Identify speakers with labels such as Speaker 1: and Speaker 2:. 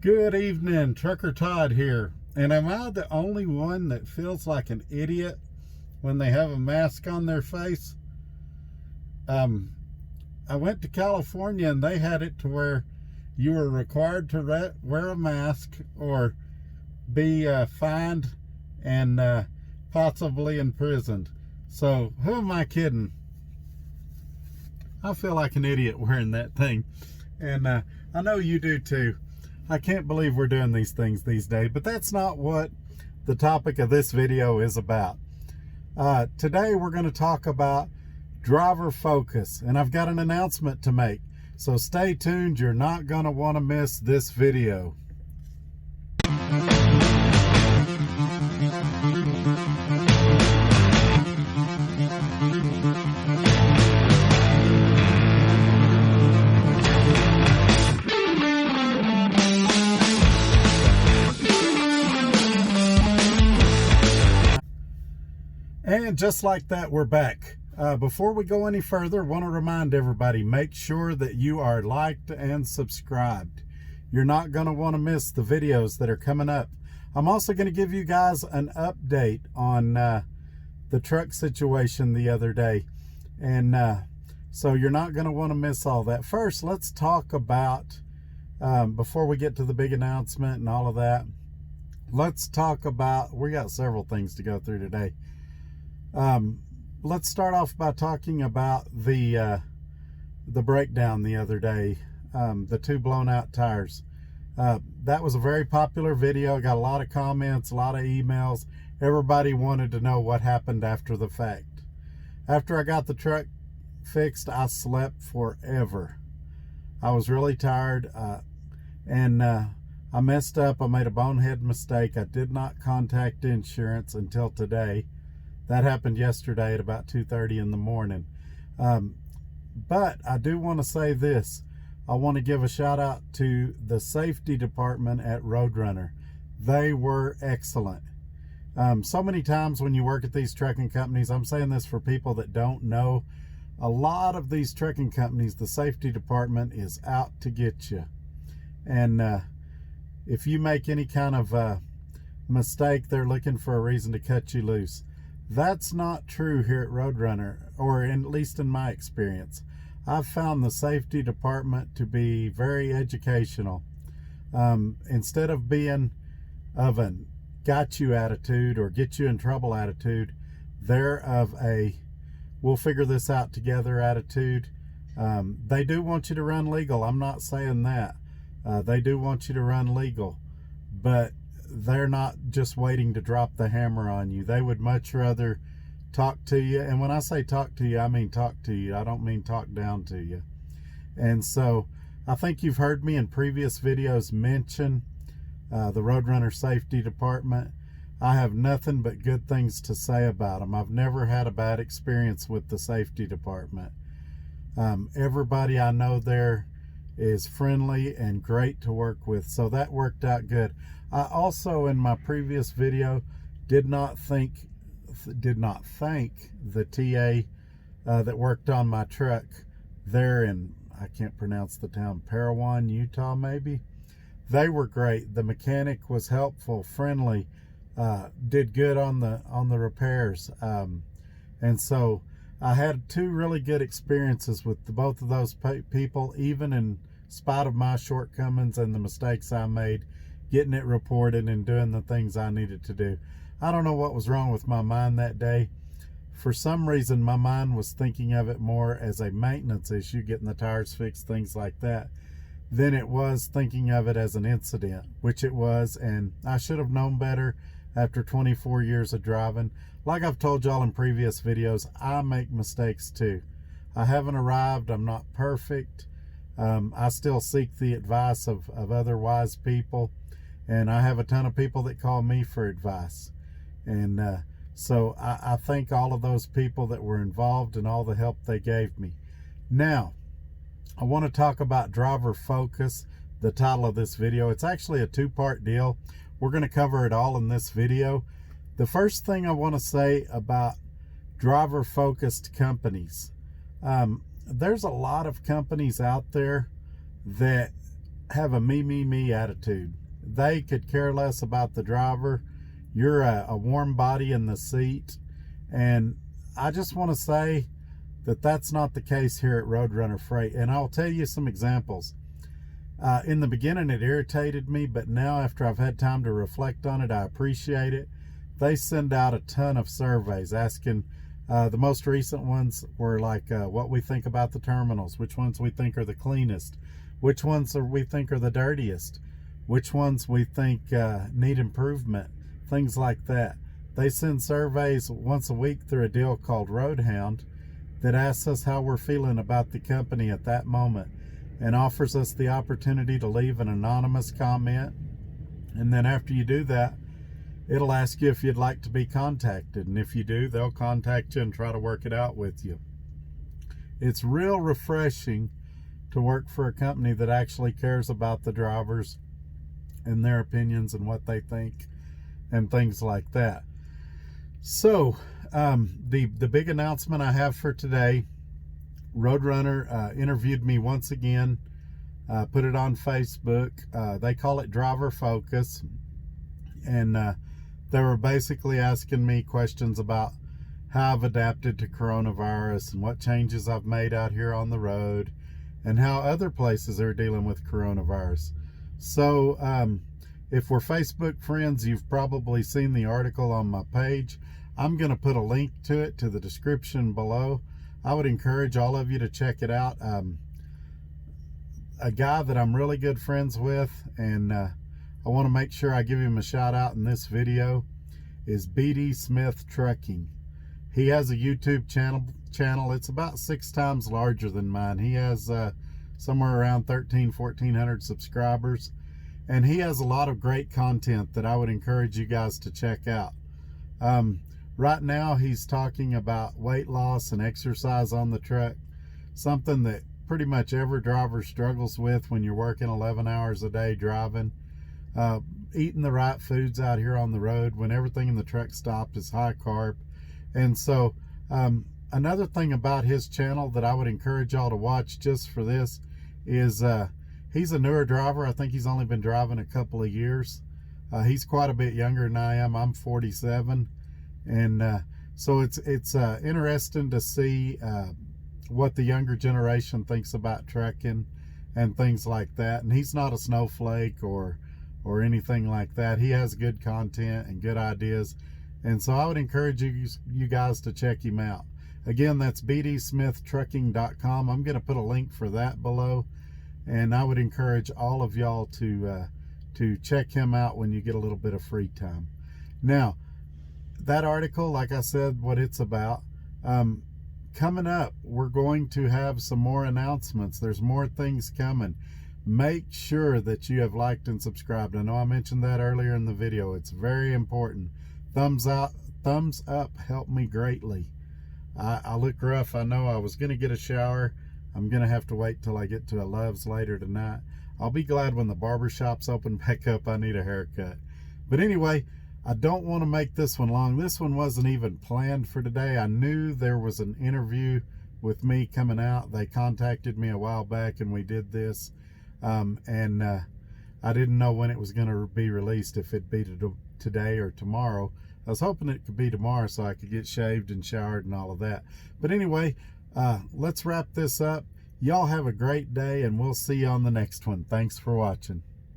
Speaker 1: Good evening, Trucker Todd here. And am I the only one that feels like an idiot when they have a mask on their face? I went to California and they had it to where you were required to wear a mask or be fined and possibly imprisoned. So who am I kidding? I feel like an idiot wearing that thing. And I know you do too. I can't believe we're doing these things these days, but that's not what the topic of this video is about. Today we're going to talk about driver focus, and I've got an announcement to make. So stay tuned, you're not going to want to miss this video. And just like that, we're back. Before we go any further, I want to remind everybody, make sure that you are liked and subscribed. You're not going to want to miss the videos that are coming up. I'm also going to give you guys an update on the truck situation the other day. And so you're not going to want to miss all that. First, let's talk about, before we get to the big announcement and all of that, let's talk about, we got several things to go through today. Let's start off by talking about the breakdown the other day, the two blown out tires. That was a very popular video. Got a lot of comments, a lot of emails. Everybody wanted to know what happened after the fact. After I got the truck fixed, I slept forever. I was really tired, and I messed up. I made a bonehead mistake. I did not contact insurance until today. That happened yesterday at about 2:30 in the morning. But I do want to say this. I want to give a shout out to the safety department at Roadrunner. They were excellent. So many times when you work at these trucking companies, I'm saying this for people that don't know, a lot of these trucking companies, the safety department is out to get you. And if you make any kind of mistake, they're looking for a reason to cut you loose. That's not true here at Roadrunner, or at least in my experience. I've found the safety department to be very educational. Instead of being of a got you attitude or get you in trouble attitude, they're of a we'll figure this out together attitude. They do want you to run legal. I'm not saying that. They do want you to run legal, but they're not just waiting to drop the hammer on you. They would much rather talk to you. And when I say talk to you, I mean talk to you. I don't mean talk down to you. And so I think you've heard me in previous videos mention the Roadrunner Safety Department. I have nothing but good things to say about them. I've never had a bad experience with the safety department. Everybody I know there is friendly and great to work with. So that worked out good. I also, in my previous video, did not thank the TA that worked on my truck there in, I can't pronounce the town, Parowan, Utah maybe. They were great. The mechanic was helpful, friendly, did good on the repairs. And so I had two really good experiences with both of those people, even in spite of my shortcomings and the mistakes I made getting it reported and doing the things I needed to do. I don't know what was wrong with my mind that day. For some reason, my mind was thinking of it more as a maintenance issue, getting the tires fixed, things like that, than it was thinking of it as an incident, which it was, and I should have known better after 24 years of driving. Like I've told y'all in previous videos, I make mistakes too. I haven't arrived. I'm not perfect. I still seek the advice of other wise people. And I have a ton of people that call me for advice. And so I thank all of those people that were involved and all the help they gave me. Now, I want to talk about driver focus, the title of this video. It's actually a two-part deal. We're going to cover it all in this video. The first thing I want to say about driver-focused companies. There's a lot of companies out there that have a me attitude. They could care less about the driver. You're a warm body in the seat. And I just want to say that that's not the case here at Roadrunner Freight. And I'll tell you some examples. In the beginning, it irritated me, but now after I've had time to reflect on it, I appreciate it. They send out a ton of surveys asking, the most recent ones were like what we think about the terminals, which ones we think are the cleanest, which ones we think are the dirtiest, which ones we think need improvement, things like that. They send surveys once a week through a deal called Roadhound that asks us how we're feeling about the company at that moment and offers us the opportunity to leave an anonymous comment. And then after you do that, it'll ask you if you'd like to be contacted. And if you do, they'll contact you and try to work it out with you. It's real refreshing to work for a company that actually cares about the drivers and their opinions and what they think and things like that. So the big announcement I have for today, Roadrunner interviewed me once again, put it on Facebook. They call it Driver Focus. And they were basically asking me questions about how I've adapted to coronavirus and what changes I've made out here on the road and how other places are dealing with coronavirus. So if we're Facebook friends, you've probably seen the article on my page. I'm going to put a link to it to the description below. I would encourage all of you to check it out. A guy that I'm really good friends with, and I want to make sure I give him a shout out in this video, is BD Smith Trucking. He has a YouTube channel. It's about 6 times larger than mine. He has somewhere around 1,400 subscribers, and he has a lot of great content that I would encourage you guys to check out. Right now he's talking about weight loss and exercise on the truck, something that pretty much every driver struggles with when you're working 11 hours a day driving. Eating the right foods out here on the road when everything in the truck stop is high carb. And so another thing about his channel that I would encourage y'all to watch just for this is he's a newer driver. I think he's only been driving a couple of years. He's quite a bit younger than I am. I'm 47. And so it's interesting to see what the younger generation thinks about trucking and things like that. And he's not a snowflake or anything like that. He has good content and good ideas. And so I would encourage you guys to check him out. Again, that's bdsmithtrucking.com. I'm going to put a link for that below. And I would encourage all of y'all to check him out when you get a little bit of free time. Now, that article, like I said, what it's about, coming up, we're going to have some more announcements. There's more things coming. Make sure that you have liked and subscribed. I know I mentioned that earlier in the video. It's very important. Thumbs up help me greatly. I look rough. I know. I was going to get a shower. I'm going to have to wait till I get to a Love's later tonight. I'll be glad when the barber shops open back up. I need a haircut. But anyway, I don't want to make this one long. This one wasn't even planned for today. I knew there was an interview with me coming out. They contacted me a while back and we did this. And I didn't know when it was going to be released, if it'd be today or tomorrow. I was hoping it could be tomorrow so I could get shaved and showered and all of that. But anyway, let's wrap this up. Y'all have a great day and we'll see you on the next one. Thanks for watching.